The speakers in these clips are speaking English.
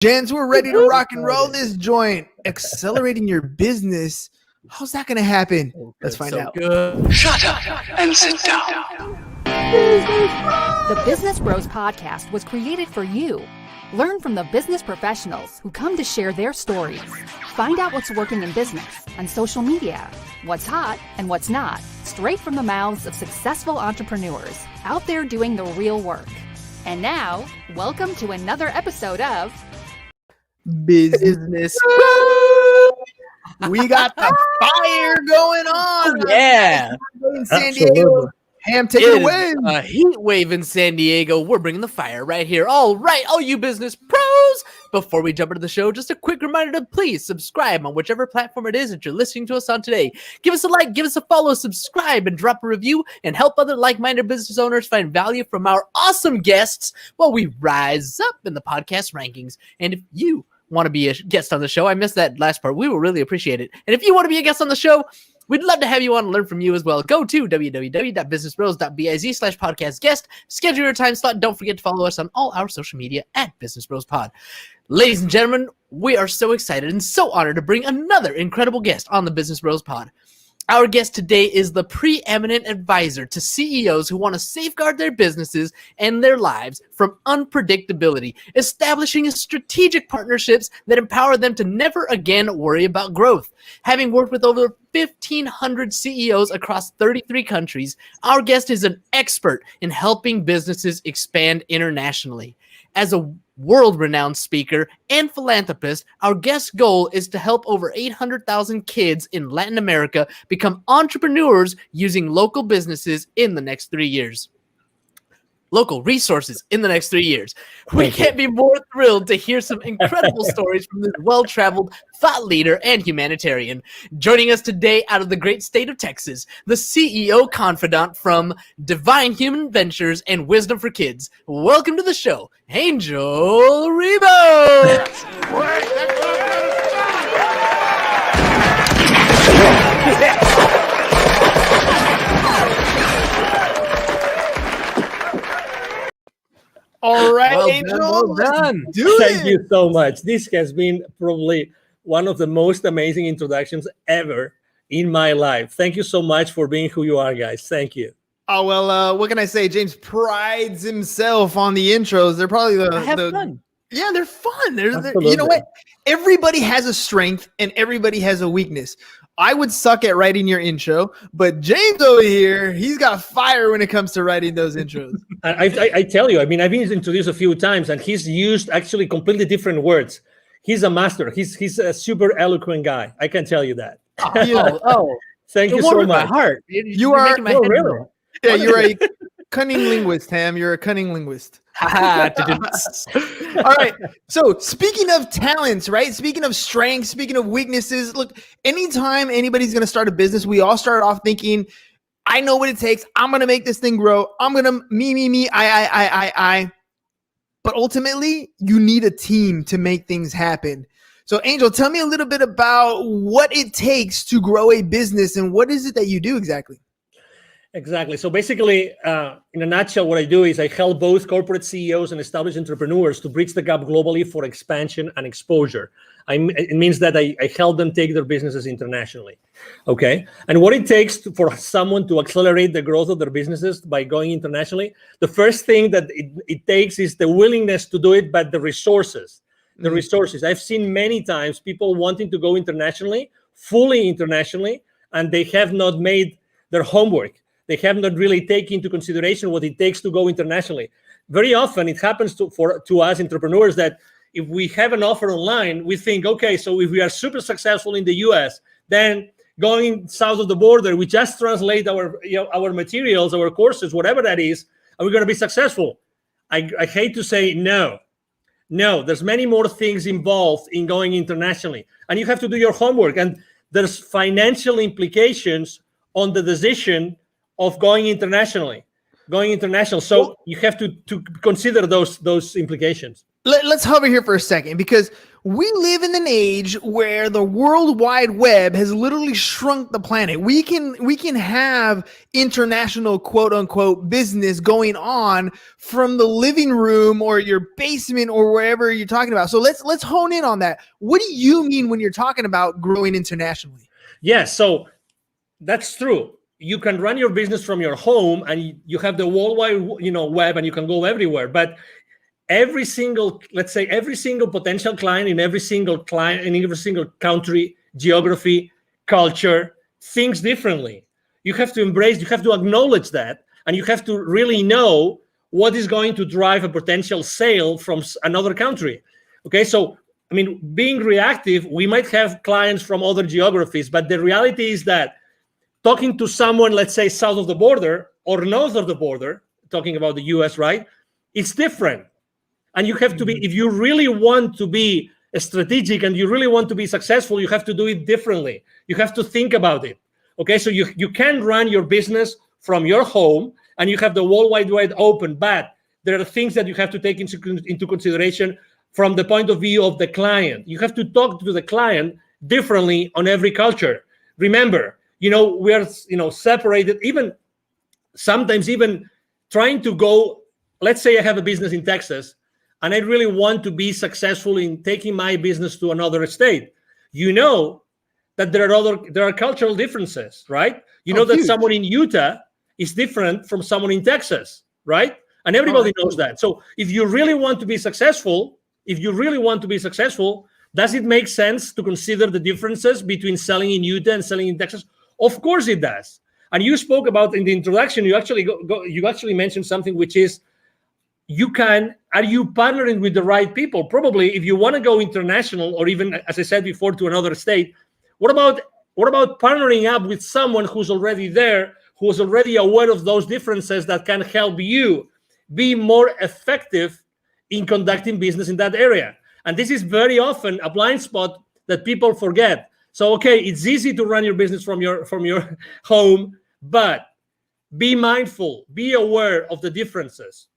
Gents, we're ready to rock and roll this joint. Accelerating your business. How's that going to happen? Let's find out. Good. Shut up and sit down. The Business Bros Podcast was created for you. Learn from the business professionals who come to share their stories. Find out what's working in business, on social media, what's hot and what's not, straight from the mouths of successful entrepreneurs out there doing the real work. And now, welcome to another episode of Business. We got the fire going on. Yeah. In San Diego. Ham, take it away. A heat wave in San Diego. We're bringing the fire right here. All right, all you business pros. Before we jump into the show, just a quick reminder to please subscribe on whichever platform it is that you're listening to us on today. Give us a like, give us a follow, subscribe, and drop a review, and help other like-minded business owners find value from our awesome guests while we rise up in the podcast rankings. And if you want to be a guest on the show, I missed that last part, we will really appreciate it. And if you want to be a guest on the show, we'd love to have you on and learn from you as well. Go to www.businessbros.biz/podcast guest. Schedule your time slot. Don't forget to follow us on all our social media at Business Bros Pod. Ladies and gentlemen, we are so excited and so honored to bring another incredible guest on the Business Bros Pod. Our guest today is the preeminent advisor to CEOs who want to safeguard their businesses and their lives from unpredictability, establishing strategic partnerships that empower them to never again worry about growth. Having worked with over 1,500 CEOs across 33 countries, our guest is an expert in helping businesses expand internationally. As a world-renowned speaker and philanthropist, our guest's goal is to help over 800,000 kids in Latin America become entrepreneurs using local businesses in the next 3 years. Local resources in the next 3 years. We can't be more thrilled to hear some incredible stories from this well-traveled thought leader and humanitarian. Joining us today out of the great state of Texas, the CEO Confidant from Divine Human Ventures and Wisdom for Kids. Welcome to the show, Angel Rebo. All right, Well Angel. done, well done. Thank you so much. This has been probably one of the most amazing introductions ever in my life. Thank you so much for being who you are, guys. Thank you. Oh, well, what can I say? James prides himself on the intros. They're probably Fun. Yeah, they're fun. They're you know what? Everybody has a strength and everybody has a weakness. I would suck at writing your intro, but James over here, he's got fire when it comes to writing those intros. I tell you, I mean, I've been introduced a few times, and he's used actually completely different words. He's a master. He's a super eloquent guy. I can tell you that. Thank you so much. My heart. You are making my head really? roll. Yeah, you're a cunning linguist, Ham. You're a cunning linguist. All right. So speaking of talents, right? Speaking of strengths, speaking of weaknesses, look, anytime anybody's going to start a business, we all start off thinking, I know what it takes. I'm going to make this thing grow. I'm going to me, I. But ultimately, you need a team to make things happen. So Angel, tell me a little bit about what it takes to grow a business and what is it that you do exactly? Exactly. So basically, in a nutshell, what I do is I help both corporate CEOs and established entrepreneurs to bridge the gap globally for expansion and exposure. It means that I help them take their businesses internationally. Okay. And what it takes for someone to accelerate the growth of their businesses by going internationally, the first thing that it takes is the willingness to do it, but the resources. The resources. I've seen many times people wanting to go internationally, fully internationally, and they have not made their homework. They have not really taken into consideration what it takes to go internationally. Very often it happens to us entrepreneurs that if we have an offer online, we think, okay, so if we are super successful in the US, then going south of the border, we just translate our materials, our courses, whatever that is, and we're going to be successful. I hate to say no. No, there's many more things involved in going internationally, and you have to do your homework. And there's financial implications on the decision of going international. So you have to consider those implications. let's hover here for a second, because we live in an age where the World Wide Web has literally shrunk the planet. We can have international quote unquote business going on from the living room or your basement or wherever you're talking about. So let's hone in on that. What do you mean when you're talking about growing internationally? Yes, so that's true. You can run your business from your home, and you have the worldwide, web, and you can go everywhere. But every single potential client in every single country, geography, culture thinks differently. You have to embrace, you have to acknowledge that, and you have to really know what is going to drive a potential sale from another country. Okay, so I mean, being reactive, we might have clients from other geographies, but the reality is that talking to someone, let's say south of the border or north of the border, talking about the US, right? It's different. And you have to be, if you really want to be strategic and you really want to be successful, you have to do it differently. You have to think about it. Okay, so you can run your business from your home and you have the World Wide Web open, but there are things that you have to take into consideration from the point of view of the client. You have to talk to the client differently on every culture. Remember, we are, separated, sometimes even trying to go, let's say I have a business in Texas, and I really want to be successful in taking my business to another state. That there are cultural differences, right? That huge. Someone in Utah is different from someone in Texas, right? And everybody knows that. So if you really want to be successful, does it make sense to consider the differences between selling in Utah and selling in Texas? Of course it does. And you spoke about in the introduction, you actually mentioned something, which is, are you partnering with the right people? Probably if you want to go international, or even, as I said before, to another state, what about partnering up with someone who's already there, who's already aware of those differences, that can help you be more effective in conducting business in that area? And this is very often a blind spot that people forget. So, okay, it's easy to run your business from your home, but be mindful, be aware of the differences.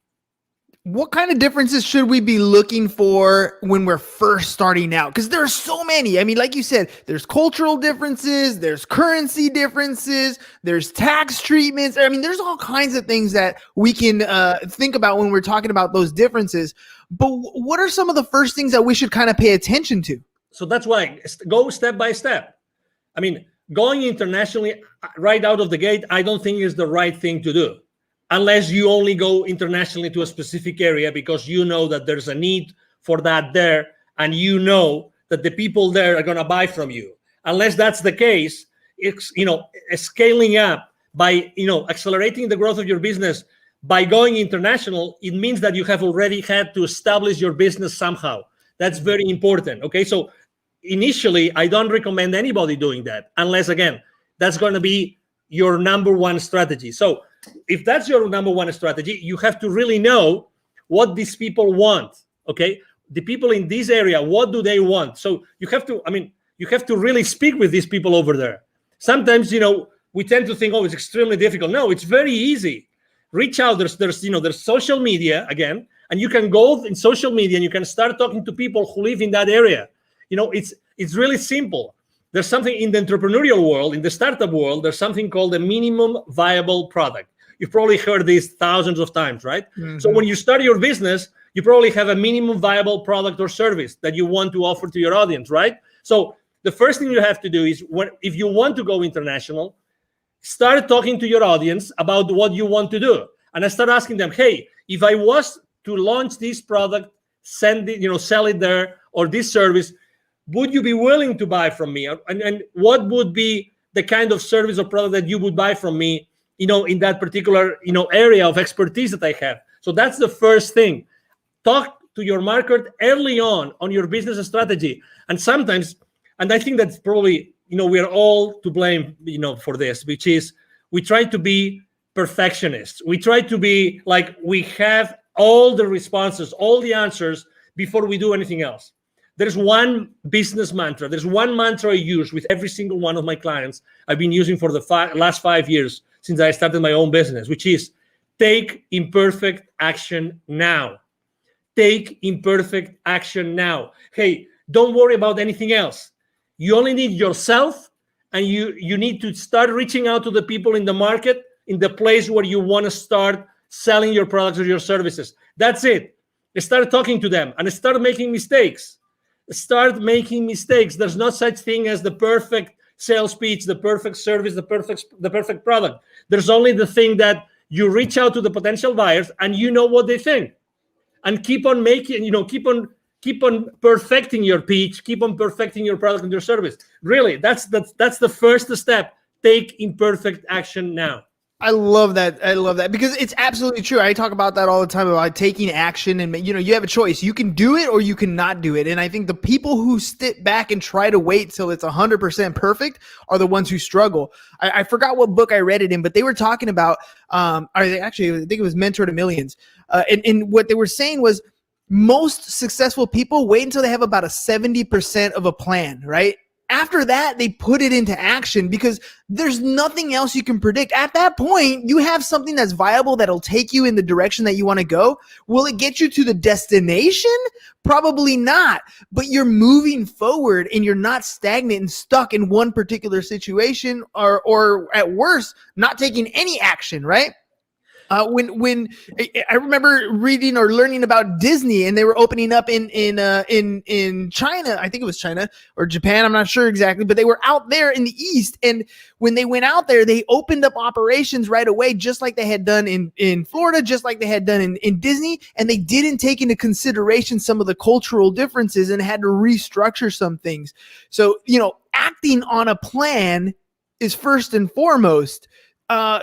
What kind of differences should we be looking for when we're first starting out? Because there are so many. I mean, like you said, there's cultural differences, there's currency differences, there's tax treatments. I mean, there's all kinds of things that we can think about when we're talking about those differences. But what are some of the first things that we should kind of pay attention to? So that's why go step by step. I mean, going internationally right out of the gate, I don't think is the right thing to do, unless you only go internationally to a specific area because you know that there's a need for that there, and you know that the people there are going to buy from you. Unless that's the case, it's scaling up by accelerating the growth of your business by going international. It means that you have already had to establish your business somehow. That's very important. Okay, so initially, I don't recommend anybody doing that unless, again, that's going to be your number one strategy. So if that's your number one strategy, you have to really know what these people want. Okay, the people in this area, what do they want? So you have to really speak with these people over there. Sometimes we tend to think, oh, it's extremely difficult. No, it's very easy. Reach out. There's social media again, and you can go in social media and you can start talking to people who live in that area. It's really simple. There's something in the entrepreneurial world, in the startup world, there's something called a minimum viable product. You've probably heard this thousands of times, right? Mm-hmm. So when you start your business, you probably have a minimum viable product or service that you want to offer to your audience, right? So the first thing you have to do is, if you want to go international, start talking to your audience about what you want to do. And I start asking them, hey, if I was to launch this product, sell it there, or this service, would you be willing to buy from me? And what would be the kind of service or product that you would buy from me, in that particular, area of expertise that I have? So that's the first thing. Talk to your market early on your business strategy. And sometimes, and I think that's probably, we are all to blame, for this, which is we try to be perfectionists. We try to be like, we have all the responses, all the answers before we do anything else. There's one business mantra. There's one mantra I use with every single one of my clients. I've been using for the last 5 years since I started my own business, which is take imperfect action now. take imperfect action now. Hey, don't worry about anything else. You only need yourself, and you need to start reaching out to the people in the market, in the place where you want to start selling your products or your services. That's it. Start talking to them and start making mistakes. Start making mistakes. There's no such thing as the perfect sales pitch, the perfect service, the perfect product. There's only the thing that you reach out to the potential buyers and you know what they think, and keep on making, keep on perfecting your pitch, keep on perfecting your product and your service. Really, that's the first step. Take imperfect action now. I love that. I love that because it's absolutely true. I talk about that all the time about taking action, and you have a choice. You can do it or you cannot do it. And I think the people who sit back and try to wait till it's 100% perfect are the ones who struggle. I forgot what book I read it in, but they were talking about, I think it was Mentor to Millions. And what they were saying was most successful people wait until they have about a 70% of a plan, right? After that, they put it into action because there's nothing else you can predict. At that point, you have something that's viable that'll take you in the direction that you want to go. Will it get you to the destination? Probably not. But you're moving forward and you're not stagnant and stuck in one particular situation or at worst, not taking any action, right? When I remember reading or learning about Disney, and they were opening up in China, I think it was China or Japan, I'm not sure exactly, but they were out there in the East. And when they went out there, they opened up operations right away, just like they had done in Florida, just like they had done in Disney. And they didn't take into consideration some of the cultural differences and had to restructure some things. So, acting on a plan is first and foremost.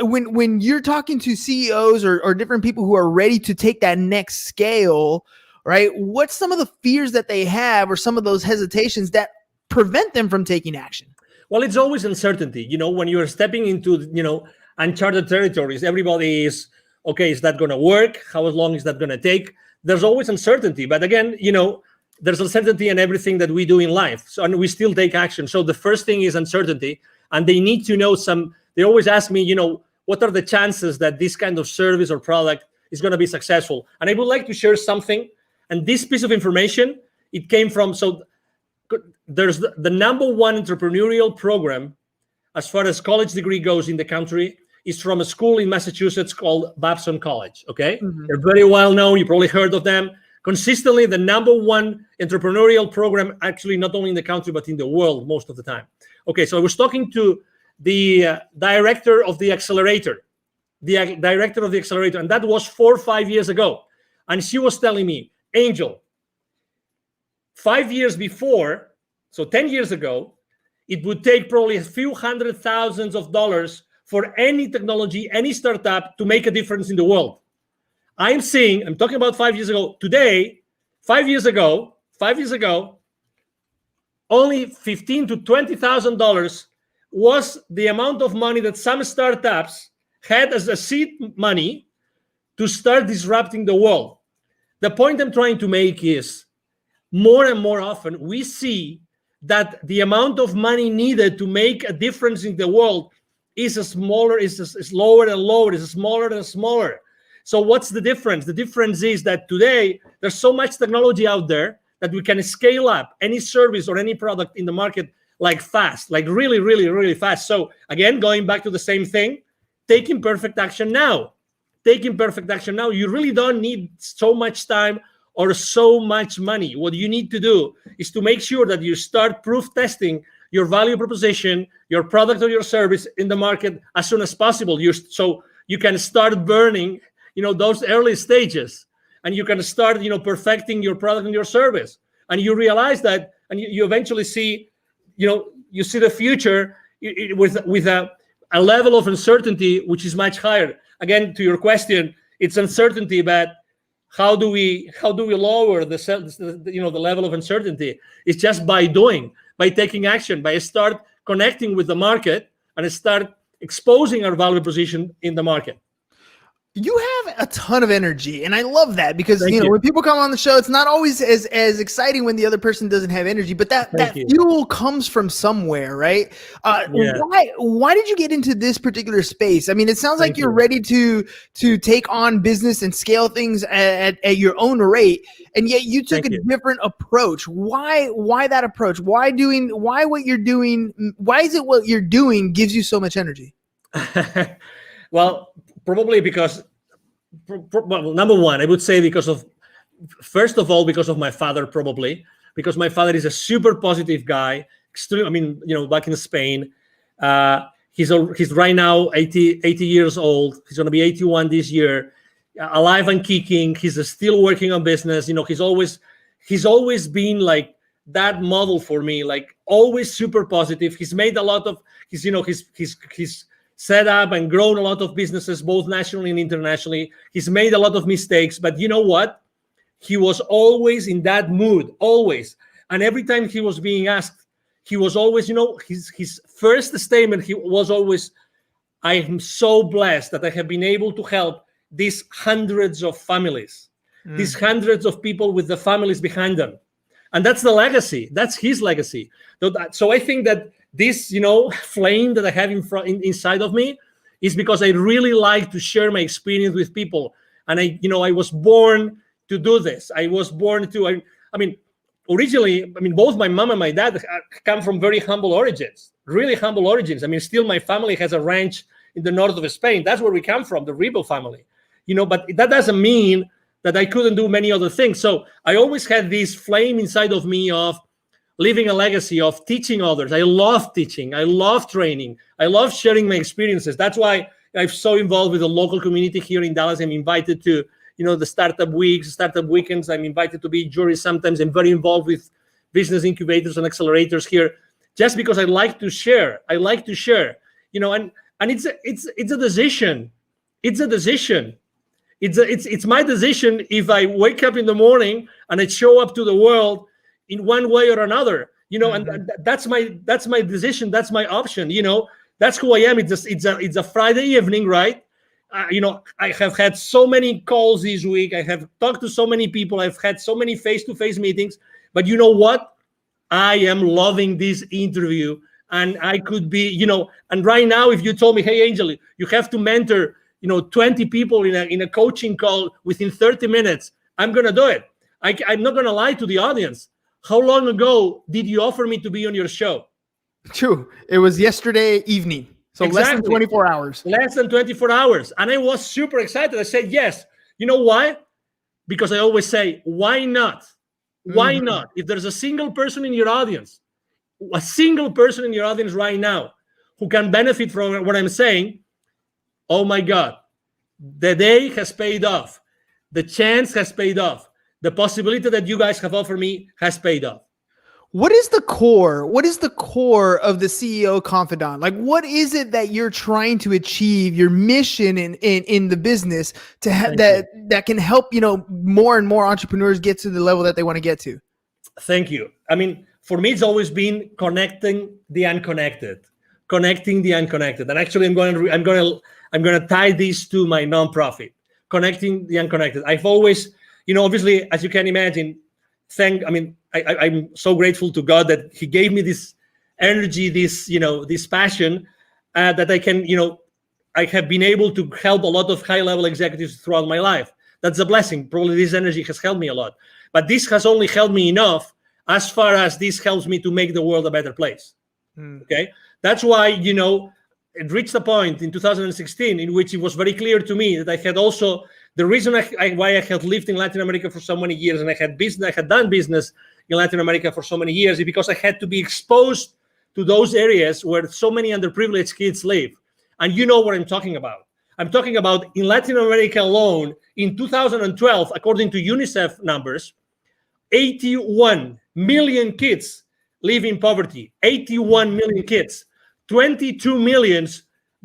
When you're talking to CEOs or different people who are ready to take that next scale, right? What's some of the fears that they have or some of those hesitations that prevent them from taking action? Well, it's always uncertainty. When you're stepping into, uncharted territories, everybody is, okay, is that going to work? How long is that going to take? There's always uncertainty. But again, there's uncertainty in everything that we do in life. So, and we still take action. So the first thing is uncertainty. And they need to know they always ask me, what are the chances that this kind of service or product is going to be successful? And I would like to share something. And this piece of information, it came from, there's the number one entrepreneurial program as far as college degree goes in the country is from a school in Massachusetts called Babson College, okay? Mm-hmm. They're very well known. You probably heard of them. Consistently, the number one entrepreneurial program, actually not only in the country, but in the world most of the time. Okay, so I was talking to the director of the accelerator, and that was 4 or 5 years ago. And she was telling me, Angel, 5 years before, so 10 years ago, it would take probably a few $100,000s for any technology, any startup to make a difference in the world. I'm talking about 5 years ago. Today, 5 years ago, only $15,000 to $20,000 was the amount of money that some startups had as a seed money to start disrupting the world. The point I'm trying to make is more and more often we see that the amount of money needed to make a difference in the world is lower and lower, is smaller and smaller. So what's the difference? The difference is that today there's so much technology out there that we can scale up any service or any product in the market like fast, like really, really, really fast. So again, going back to the same thing, take imperfect action now. Take imperfect action now. You really don't need so much time or so much money. What you need to do is to make sure that you start proof testing your value proposition, your product or your service in the market as soon as possible. So you can start burning, those early stages, and you can start, perfecting your product and your service. And you realize that, and you eventually see, you see the future with a level of uncertainty which is much higher. Again, to your question, it's uncertainty, but how do we lower the level of uncertainty? It's just by taking action, by start connecting with the market and start exposing our value proposition in the market. You have a ton of energy, and I love that because Thank you know you. when people come on the show, it's not always as exciting when the other person doesn't have energy, but that Thank you. fuel comes from somewhere, right? Yeah. Why did you get into this particular space? I mean, it sounds like Thank you're you. ready to take on business and scale things at your own rate, and yet you took Thank a you. different approach. Why that approach? Why what you're doing? Why is it what you're doing gives you so much energy? Well, probably because, well, number one, I would say first of all, because of my father, probably because my father is a super positive guy. Extreme. I mean, back in Spain, he's right now 80 years old. He's going to be 81 this year, alive and kicking. He's still working on business. He's always been like that model for me, like always super positive. He's made a lot of, he's set up and grown a lot of businesses, both nationally and internationally. He's made a lot of mistakes, but you know what? He was always in that mood, always. And every time he was being asked, he was always, his first statement, he was always, I am so blessed that I have been able to help these hundreds of families, these hundreds of people with the families behind them. And that's the legacy. That's his legacy. So I think that this, flame that I have inside of me is because I really like to share my experience with people. And I was born to do this. I was born to, originally, both my mom and my dad come from very humble origins, really humble origins. Still my family has a ranch in the north of Spain. That's where we come from, the Rebel family, but that doesn't mean that I couldn't do many other things. So I always had this flame inside of me of leaving a legacy, of teaching others. I love teaching. I love training. I love sharing my experiences. That's why I'm so involved with the local community here in Dallas. I'm invited to, the startup weeks, startup weekends. I'm invited to be jury sometimes. I'm very involved with business incubators and accelerators here, just because I like to share. I like to share, and it's a decision. It's a decision. It's my decision if I wake up in the morning and I show up to the world in one way or another, and that's my decision. That's my option. That's who I am. It's a Friday evening, right? I have had so many calls this week. I have talked to so many people. I've had so many face-to-face meetings. But you know what? I am loving this interview, and I could be, And right now, if you told me, hey, Angel, you have to mentor, 20 people in a coaching call within 30 minutes, I'm gonna do it. I'm not gonna lie to the audience. How long ago did you offer me to be on your show? True. It was yesterday evening. So Exactly. less than 24 hours. Less than 24 hours. And I was super excited. I said, yes. You know why? Because I always say, why not? Why not? If there's a single person in your audience right now who can benefit from what I'm saying, oh my God, the day has paid off. The chance has paid off. The possibility that you guys have offered me has paid off. What is the core? What is the core of the CEO Confidant? Like, what is it that you're trying to achieve? Your mission in the business to have that can help more and more entrepreneurs get to the level that they want to get to. Thank you. For me, it's always been connecting the unconnected. And actually, I'm going to tie this to my nonprofit, connecting the unconnected. I've always, obviously, as you can imagine, I'm so grateful to God that He gave me this energy, this passion that I can, I have been able to help a lot of high-level executives throughout my life. That's a blessing. Probably this energy has helped me a lot. But this has only helped me enough as far as this helps me to make the world a better place. Okay? That's why, it reached a point in 2016 in which it was very clear to me that I had also, the reason why I had lived in Latin America for so many years and I had done business in Latin America for so many years is because I had to be exposed to those areas where so many underprivileged kids live. And you know what I'm talking about. I'm talking about in Latin America alone, in 2012, according to UNICEF numbers, 81 million kids live in poverty. 81 million kids. 22 million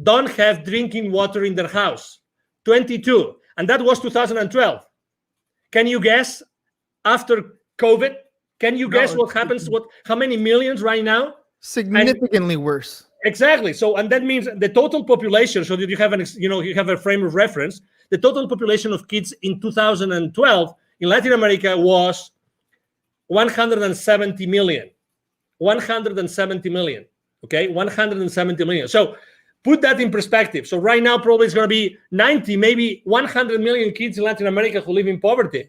don't have drinking water in their house. 22. And that was 2012. Can you guess after COVID? Can you guess what happens? How many millions right now? Significantly worse. Exactly. So, and that means the total population. So that you have you have a frame of reference. the total population of kids in 2012 in Latin America was 170 million. 170 million. Okay, 170 million. So put that in perspective. So right now, probably it's going to be 90, maybe 100 million kids in Latin America who live in poverty.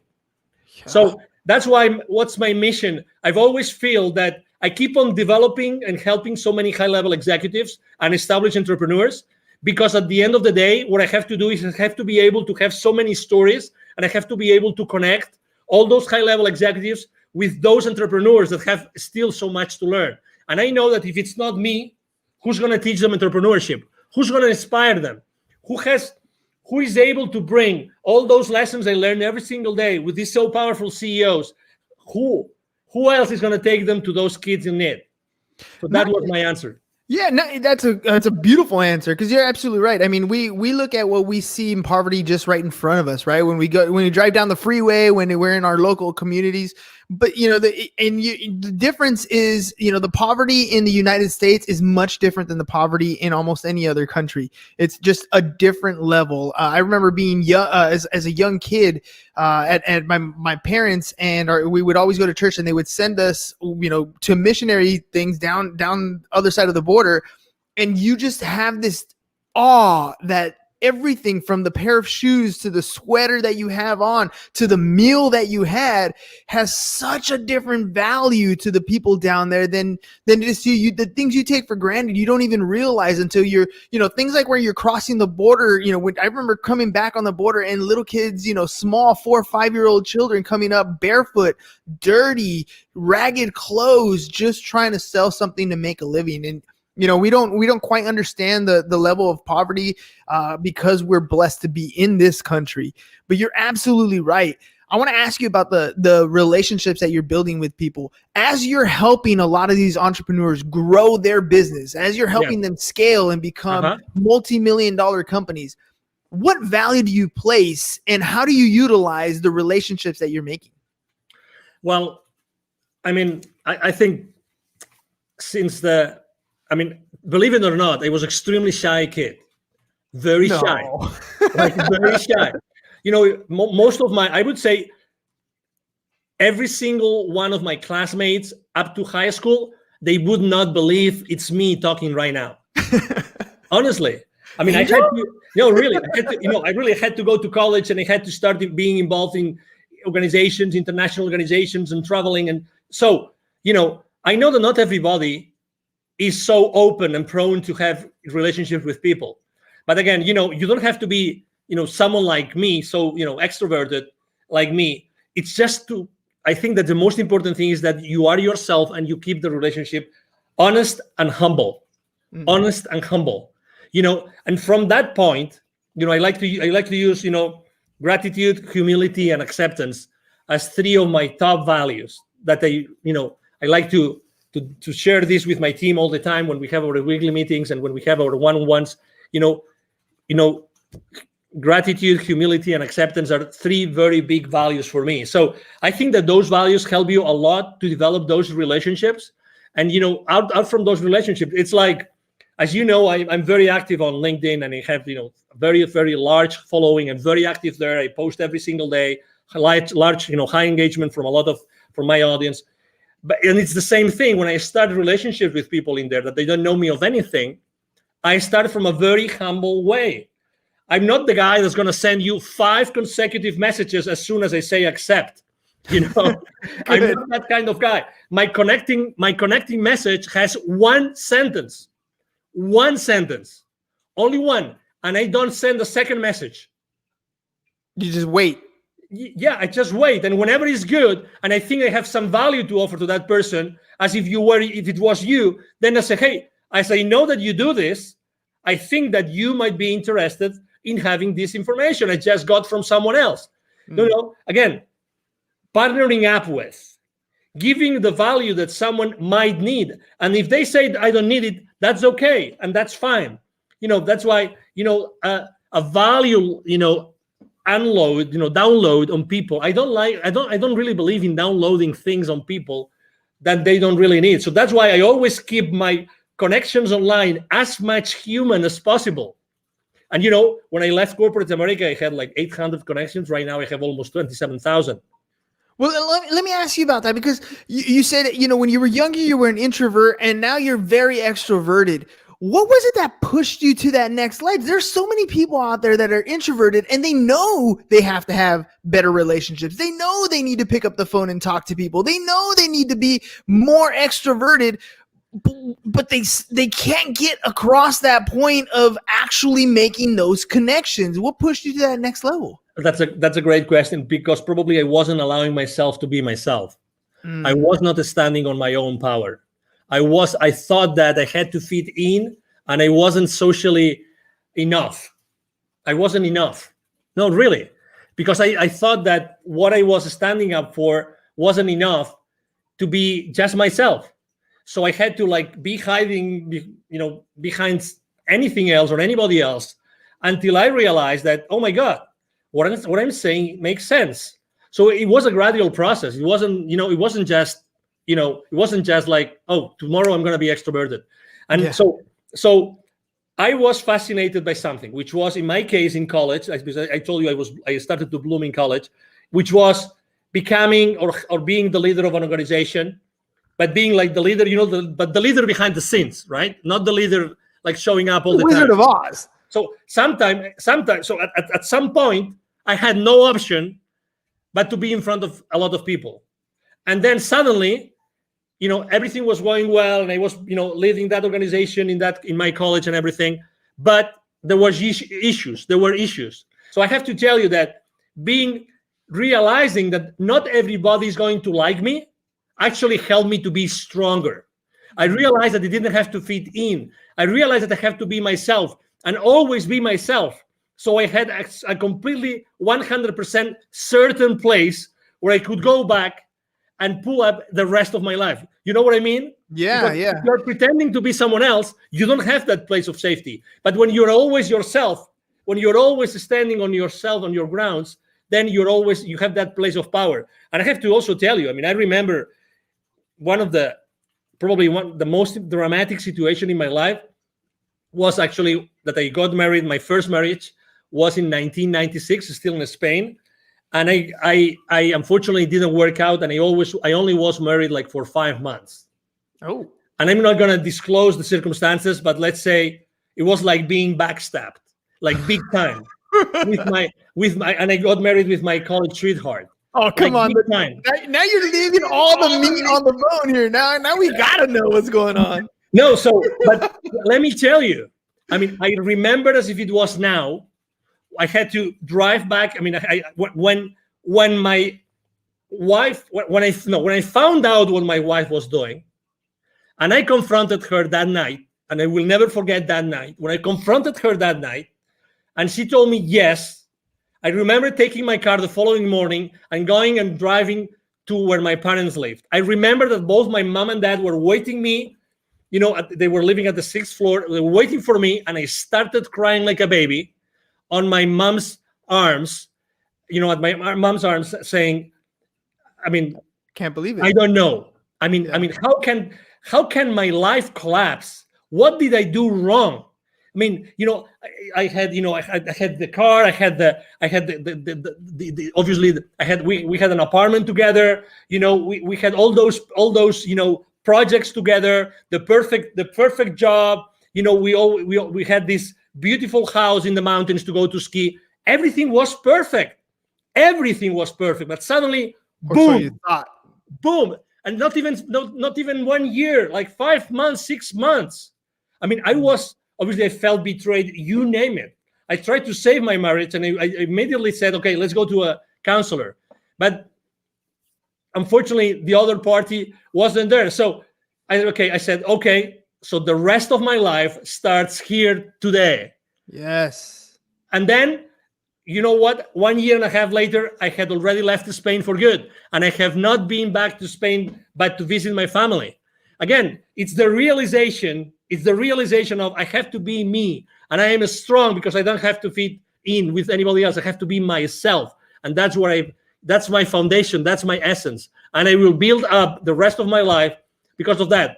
Yeah. So that's why, what's my mission? I've always feel that I keep on developing and helping so many high-level executives and established entrepreneurs, because at the end of the day, what I have to do is I have to be able to have so many stories, and I have to be able to connect all those high-level executives with those entrepreneurs that have still so much to learn. And I know that if it's not me, who's going to teach them entrepreneurship? Who's going to inspire them? Who is able to bring all those lessons I learn every single day with these so powerful CEOs? Who else is going to take them to those kids in need? So that was my answer. Yeah, no, that's a beautiful answer, because you're absolutely right. I mean, we look at what we see in poverty just right in front of us, right? When we drive down the freeway, when we're in our local communities. But the difference is, the poverty in the United States is much different than the poverty in almost any other country. It's just a different level. I remember being young, as a young kid, at my parents, and we would always go to church, and they would send us, to missionary things down the other side of the border, and you just have this awe that everything from the pair of shoes to the sweater that you have on to the meal that you had has such a different value to the people down there than it is to you. The things you take for granted, you don't even realize until you're, things like where you're crossing the border. When I remember coming back on the border and little kids, small 4 or 5-year-old children coming up barefoot, dirty, ragged clothes, just trying to sell something to make a living. And we don't quite understand the level of poverty because we're blessed to be in this country. But you're absolutely right. I want to ask you about the relationships that you're building with people as you're helping a lot of these entrepreneurs grow their business, as you're helping them scale and become multi-million-dollar companies. What value do you place, and how do you utilize the relationships that you're making? Well, I think believe it or not, I was extremely shy kid, very shy, very shy. Most of I would say every single one of my classmates up to high school, they would not believe it's me talking right now. Honestly. I had to, really, I really had to go to college, and I had to start being involved in organizations, international organizations, and traveling. And so, I know that not everybody is so open and prone to have relationships with people. But again, you don't have to be, someone like me, so, extroverted like me. It's just I think that the most important thing is that you are yourself and you keep the relationship honest and humble. Mm-hmm. Honest and humble, and from that point, I like to use, gratitude, humility, and acceptance as 3 of my top values that I like to share this with my team all the time when we have our weekly meetings and when we have our one-on-ones. Gratitude, humility, and acceptance are 3 very big values for me. So I think that those values help you a lot to develop those relationships. And out from those relationships, it's like, as you know, I'm very active on LinkedIn, and I have very, very large following, and very active there. I post every single day, large high engagement from my audience. And it's the same thing when I start relationships with people in there that they don't know me of anything. I start from a very humble way. I'm not the guy that's going to send you 5 consecutive messages as soon as I say accept. I'm not that kind of guy. My connecting message has 1 sentence, only 1, and I don't send a second message. You just wait. Yeah, I just wait, and whenever it's good, and I think I have some value to offer to that person, as if it was you, then I say, hey, as I know that you do this, I think that you might be interested in having this information I just got from someone else. Again, partnering up with, giving the value that someone might need, and if they say I don't need it, that's okay, and that's fine. That's why a value download on people. I don't really believe in downloading things on people that they don't really need. So that's why I always keep my connections online as much human as possible. And when I left corporate America, I had like 800 connections. Right now, I have almost 27,000. Well, let me ask you about that, because you said, when you were younger, you were an introvert, and now you're very extroverted. What was it that pushed you to that next level? There's so many people out there that are introverted, and they know they have to have better relationships. They know they need to pick up the phone and talk to people. They know they need to be more extroverted, but they can't get across that point of actually making those connections. What pushed you to that next level? That's a great question, because probably I wasn't allowing myself to be myself. I was not standing on my own power. I thought that I had to fit in, and I wasn't socially enough. I wasn't enough. No, really. Because I thought that what I was standing up for wasn't enough to be just myself. So I had to be hiding, behind anything else or anybody else, until I realized that, oh my God, what I'm saying makes sense. So it was a gradual process. It wasn't, it wasn't just like, oh, tomorrow I'm going to be extroverted. And so I was fascinated by something, which was, in my case, in college, because I told you I started to bloom in college, which was becoming or being the leader of an organization, but being like the leader, but the leader behind the scenes, right? Not the leader showing up all the time. Wizard of Oz. So so at some point, I had no option but to be in front of a lot of people. And then suddenly, everything was going well, and I was, leading that organization in my college and everything. But there were issues. So I have to tell you that realizing that not everybody is going to like me actually helped me to be stronger. I realized that I didn't have to fit in. I realized that I have to be myself and always be myself. So I had a completely 100% certain place where I could go back and pull up the rest of my life. You know what I mean? Yeah, because if you're pretending to be someone else, you don't have that place of safety. But when you're always yourself, when you're always standing on yourself, on your grounds, then you have that place of power. And I have to also tell you, I remember the most dramatic situation in my life was actually that I got married. My first marriage was in 1996, still in Spain. And I unfortunately didn't work out, and I only was married for 5 months. Oh. And I'm not gonna disclose the circumstances, but let's say it was like being backstabbed, big time. And I got married with my college sweetheart. Oh, come on. Now you're leaving all the meat on the bone here. Now we gotta know what's going on. No, but let me tell you, I remember as if it was now. I had to drive back. When I found out what my wife was doing, and I confronted her that night, and I will never forget that night. When I confronted her that night, and she told me yes, I remember taking my car the following morning and going and driving to where my parents lived. I remember that both my mom and dad were waiting me. They were living at the 6th floor. They were waiting for me, and I started crying like a baby on my mom's arms, at my mom's arms, saying, can't believe it. I don't know. How can my life collapse? What did I do wrong? I had the car, we had an apartment together. We had all those projects together, the perfect job. We had this beautiful house in the mountains to go to ski. Everything was perfect. But suddenly, boom, so you thought. Boom. And not even 1 year, 5 months, 6 months. I felt betrayed, you name it. I tried to save my marriage, and I immediately said, okay, let's go to a counselor. But unfortunately, the other party wasn't there. So I said, okay, so the rest of my life starts here today. Yes. And then, you know what? 1 year and a half later, I had already left Spain for good. And I have not been back to Spain, but to visit my family. Again, it's the realization of I have to be me. And I am strong because I don't have to fit in with anybody else. I have to be myself. And that's my foundation. That's my essence. And I will build up the rest of my life because of that.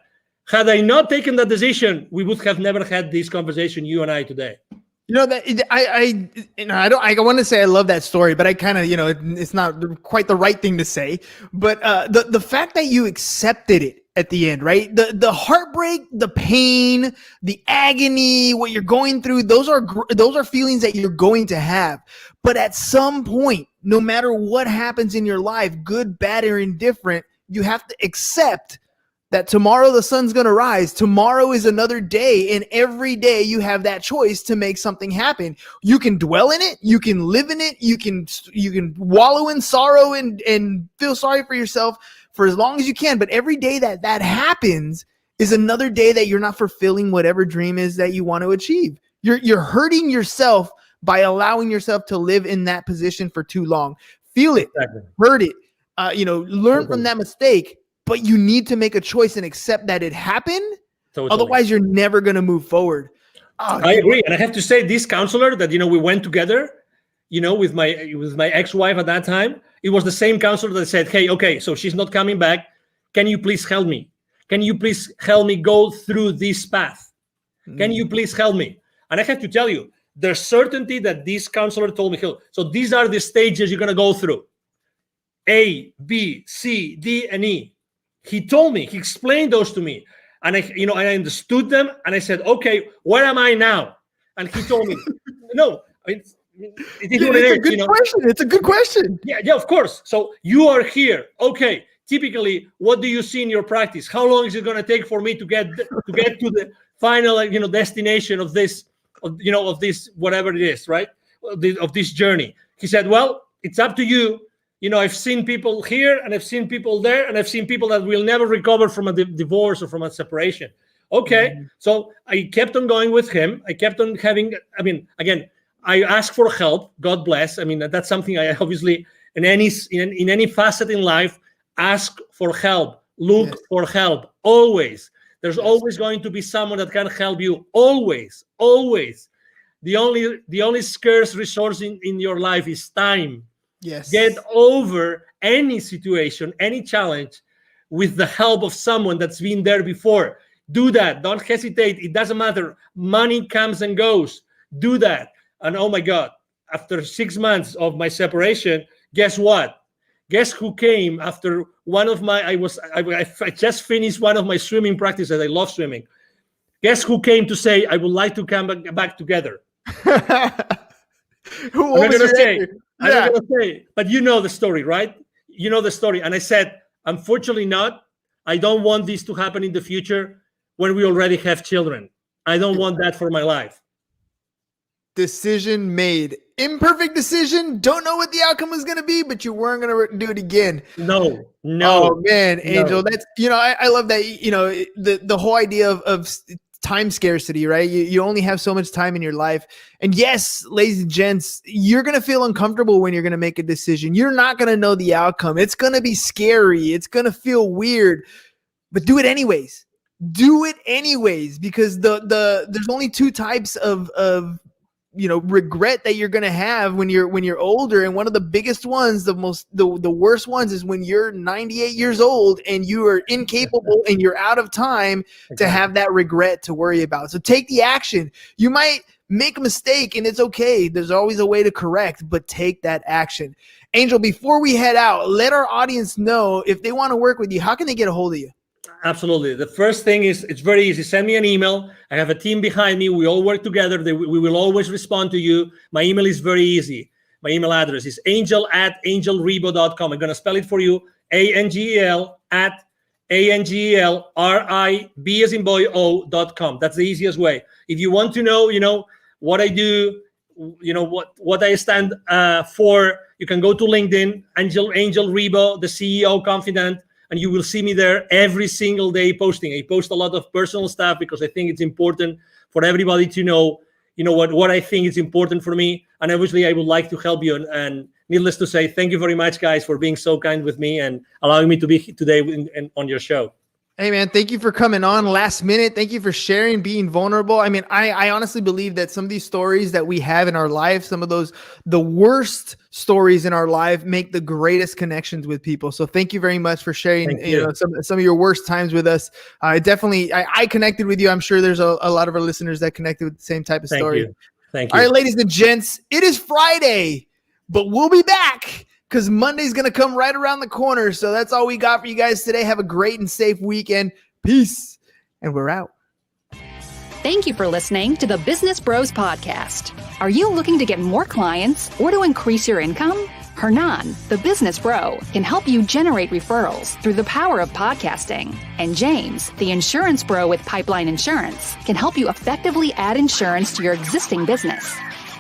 Had I not taken that decision, we would have never had this conversation, you and I, today. You know that I want to say I love that story, but I kind of, it's not quite the right thing to say. But the fact that you accepted it at the end, right? The heartbreak, the pain, the agony, what you're going through, those are feelings that you're going to have. But at some point, no matter what happens in your life, good, bad, or indifferent, you have to accept that tomorrow the sun's going to rise. Tomorrow is another day, and every day you have that choice to make something happen. You can dwell in it, you can live in it, you can wallow in sorrow and feel sorry for yourself for as long as you can. But every day that happens is another day that you're not fulfilling whatever dream is that you want to achieve. You're hurting yourself by allowing yourself to live in that position for too long. Feel it, hurt it, learn from that mistake. But you need to make a choice and accept that it happened. Totally. Otherwise, you're never going to move forward. I agree. And I have to say, this counselor that, we went together, with my ex-wife at that time, it was the same counselor that said, hey, okay, so she's not coming back. Can you please help me? Can you please help me go through this path? Can you please help me? And I have to tell you, there's certainty that this counselor told me, so these are the stages you're going to go through. A, B, C, D, and E. He told me, he explained those to me, and I understood them, and I said, okay, where am I now? And he told me, no, it's a good question. It's a good question. Yeah, of course. So you are here. Okay, typically, what do you see in your practice? How long is it going to take for me to get to the final, destination of this, of this, whatever it is, right? Of this journey. He said, well, it's up to you. I've seen people here, and I've seen people there, and I've seen people that will never recover from a divorce or from a separation. Okay, so I kept on going with him. I kept on having, again, I asked for help. God bless. That's something I obviously, in any facet in life, ask for help. Look for help. Always. There's always going to be someone that can help you. Always. Always. The only scarce resource in your life is time. Yes. Get over any situation, any challenge with the help of someone that's been there before. Do that. Don't hesitate. It doesn't matter. Money comes and goes. Do that. And oh my God, after 6 months of my separation, guess what? Guess who came after one of my, I just finished one of my swimming practices. I love swimming. Guess who came to say, I would like to come back together? Who was going to say? I'm not going to say, but you know the story, right? You know the story. And I said, unfortunately not. I don't want this to happen in the future when we already have children. I don't want that for my life. Decision made. Imperfect decision. Don't know what the outcome was going to be, but you weren't going to do it again. No. Oh man, Angel, that's, I love that, the whole idea of time scarcity, right? You only have so much time in your life. And yes, ladies and gents, you're going to feel uncomfortable when you're going to make a decision. You're not going to know the outcome. It's going to be scary. It's going to feel weird, but do it anyways. Do it anyways, because there's only two types of regret that you're going to have when you're older. And one of the biggest ones, the worst ones, is when you're 98 years old and you are incapable and you're out of time to have that regret to worry about. So take the action. You might make a mistake and it's okay. There's always a way to correct, but take that action. Angel, before we head out, let our audience know if they want to work with you, how can they get a hold of you? Absolutely. The first thing is, it's very easy. Send me an email. I have a team behind me. We all work together. We will always respond to you. My email is very easy. My email address is angel@angelribo.com. I'm going to spell it for you. ANGEL@ANGELRIB as in boy O.com. That's the easiest way. If you want to know, what I do, what I stand for, you can go to LinkedIn, Angel Ribo, the CEO Confidant. And you will see me there every single day posting. I post a lot of personal stuff because I think it's important for everybody to know, what I think is important for me. And obviously, I would like to help you. And needless to say, thank you very much, guys, for being so kind with me and allowing me to be today on your show. Hey, man, thank you for coming on last minute. Thank you for sharing, being vulnerable. I honestly believe that some of these stories that we have in our life, some of the worst stories in our life, make the greatest connections with people. So thank you very much for sharing some of your worst times with us. I connected with you. I'm sure there's a lot of our listeners that connected with the same type of story. Thank you. All right, ladies and gents, it is Friday, but we'll be back because Monday's going to come right around the corner. So that's all we got for you guys today. Have a great and safe weekend. Peace. And we're out. Thank you for listening to the Business Bros Podcast. Are you looking to get more clients or to increase your income? Hernan, the business bro, can help you generate referrals through the power of podcasting. And James, the insurance bro with Pipeline Insurance, can help you effectively add insurance to your existing business.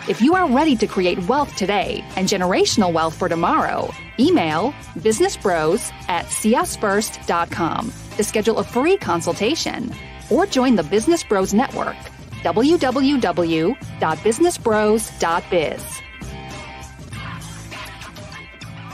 If you are ready to create wealth today and generational wealth for tomorrow, email businessbros@csfirst.com to schedule a free consultation or join the Business Bros Network, www.businessbros.biz.